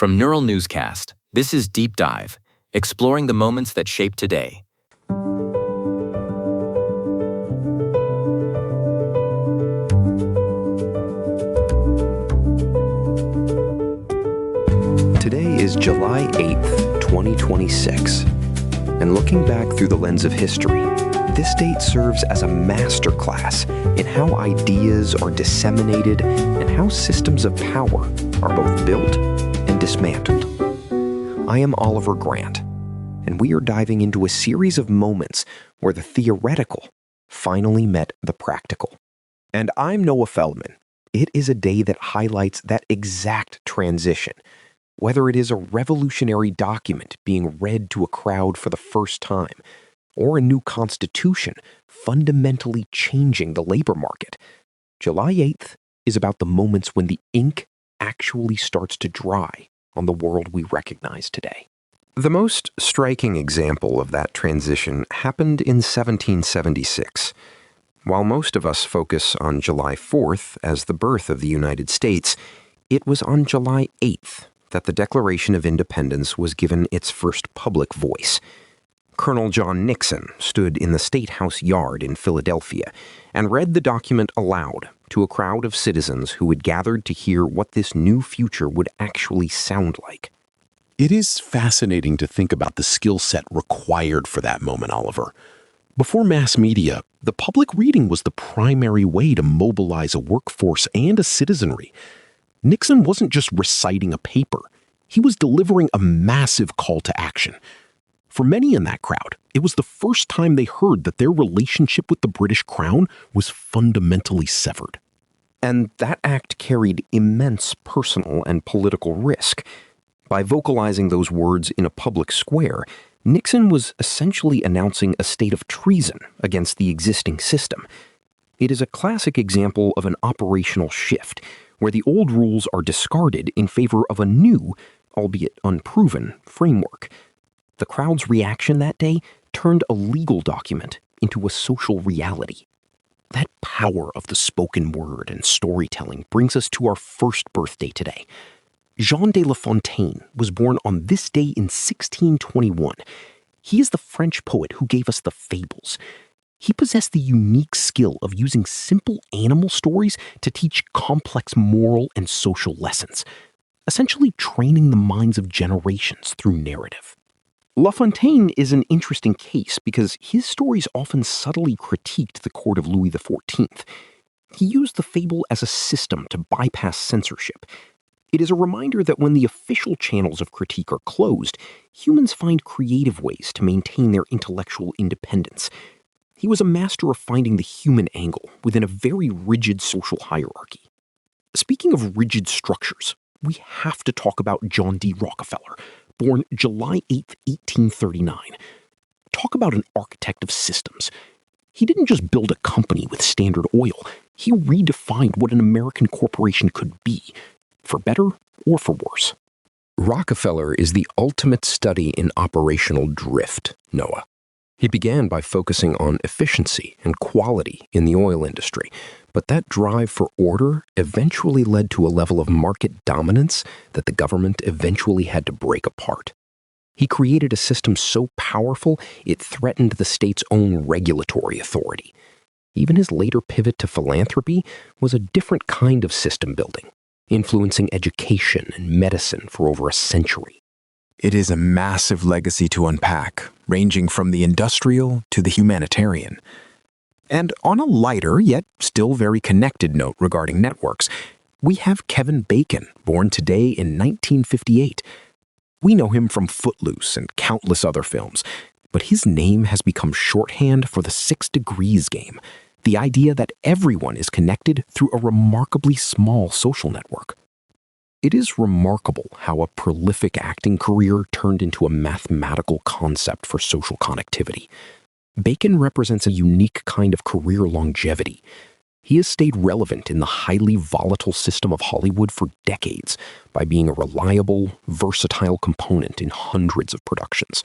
From Neural Newscast, this is Deep Dive, exploring the moments that shape today. Today is July 8th, 2026, and looking back through the lens of history, this date serves as a masterclass in how ideas are disseminated and how systems of power are both built and dismantled. I am Oliver Grant, and we are diving into a series of moments where the theoretical finally met the practical. And I'm Noah Feldman. It is a day that highlights that exact transition. Whether it is a revolutionary document being read to a crowd for the first time, or a new constitution fundamentally changing the labor market, July 8th is about the moments when the ink actually starts to dry on the world we recognize today. The most striking example of that transition happened in 1776. While most of us focus on July 4th as the birth of the United States, it was on July 8th that the Declaration of Independence was given its first public voice. Colonel John Nixon stood in the State House yard in Philadelphia and read the document aloud to a crowd of citizens who had gathered to hear what this new future would actually sound like. It is fascinating to think about the skill set required for that moment, Oliver. Before mass media, the public reading was the primary way to mobilize a workforce and a citizenry. Nixon wasn't just reciting a paper. He was delivering a massive call to action. For many in that crowd, it was the first time they heard that their relationship with the British Crown was fundamentally severed. And that act carried immense personal and political risk. By vocalizing those words in a public square, Nixon was essentially announcing a state of treason against the existing system. It is a classic example of an operational shift, where the old rules are discarded in favor of a new, albeit unproven, framework. The crowd's reaction that day turned a legal document into a social reality. That power of the spoken word and storytelling brings us to our first birthday today. Jean de La Fontaine was born on this day in 1621. He is the French poet who gave us the fables. He possessed the unique skill of using simple animal stories to teach complex moral and social lessons, essentially training the minds of generations through narrative. La Fontaine is an interesting case because his stories often subtly critiqued the court of Louis XIV. He used the fable as a system to bypass censorship. It is a reminder that when the official channels of critique are closed, humans find creative ways to maintain their intellectual independence. He was a master of finding the human angle within a very rigid social hierarchy. Speaking of rigid structures, we have to talk about John D. Rockefeller, born July 8, 1839. Talk about an architect of systems. He didn't just build a company with Standard Oil. He redefined what an American corporation could be, for better or for worse. Rockefeller is the ultimate study in operational drift, Noah. He began by focusing on efficiency and quality in the oil industry, but that drive for order eventually led to a level of market dominance that the government eventually had to break apart. He created a system so powerful it threatened the state's own regulatory authority. Even his later pivot to philanthropy was a different kind of system building, influencing education and medicine for over a century. It is a massive legacy to unpack, ranging from the industrial to the humanitarian. And on a lighter, yet still very connected note regarding networks, we have Kevin Bacon, born today in 1958. We know him from Footloose and countless other films, but his name has become shorthand for the 6 Degrees game, the idea that everyone is connected through a remarkably small social network. It is remarkable how a prolific acting career turned into a mathematical concept for social connectivity. Bacon represents a unique kind of career longevity. He has stayed relevant in the highly volatile system of Hollywood for decades by being a reliable, versatile component in hundreds of productions.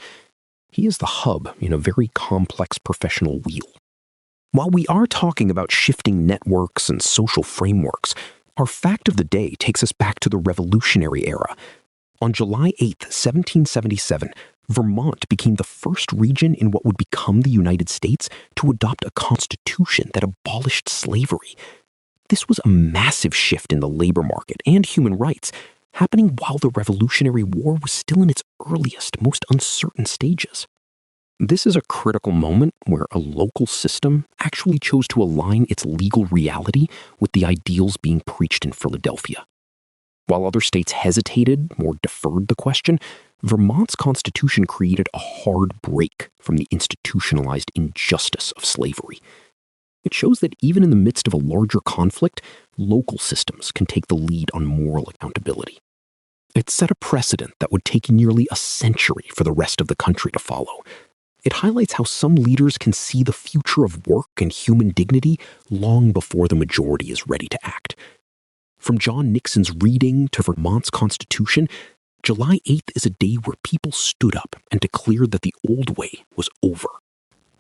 He is the hub in a very complex professional wheel. While we are talking about shifting networks and social frameworks, our fact of the day takes us back to the Revolutionary era. On July 8, 1777, Vermont became the first region in what would become the United States to adopt a constitution that abolished slavery. This was a massive shift in the labor market and human rights, happening while the Revolutionary War was still in its earliest, most uncertain stages. This is a critical moment where a local system actually chose to align its legal reality with the ideals being preached in Philadelphia. While other states hesitated or deferred the question, Vermont's constitution created a hard break from the institutionalized injustice of slavery. It shows that even in the midst of a larger conflict, local systems can take the lead on moral accountability. It set a precedent that would take nearly a century for the rest of the country to follow. It highlights how some leaders can see the future of work and human dignity long before the majority is ready to act. From John Nixon's reading to Vermont's Constitution, July 8th is a day where people stood up and declared that the old way was over.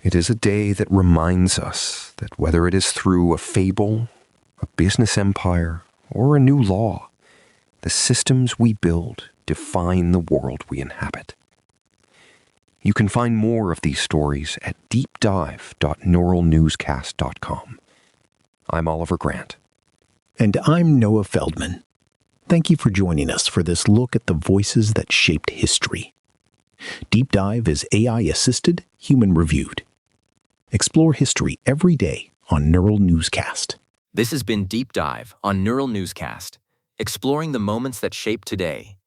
It is a day that reminds us that whether it is through a fable, a business empire, or a new law, the systems we build define the world we inhabit. You can find more of these stories at deepdive.neuralnewscast.com. I'm Oliver Grant. And I'm Noah Feldman. Thank you for joining us for this look at the voices that shaped history. Deep Dive is AI-assisted, human-reviewed. Explore history every day on Neural Newscast. This has been Deep Dive on Neural Newscast, exploring the moments that shape today.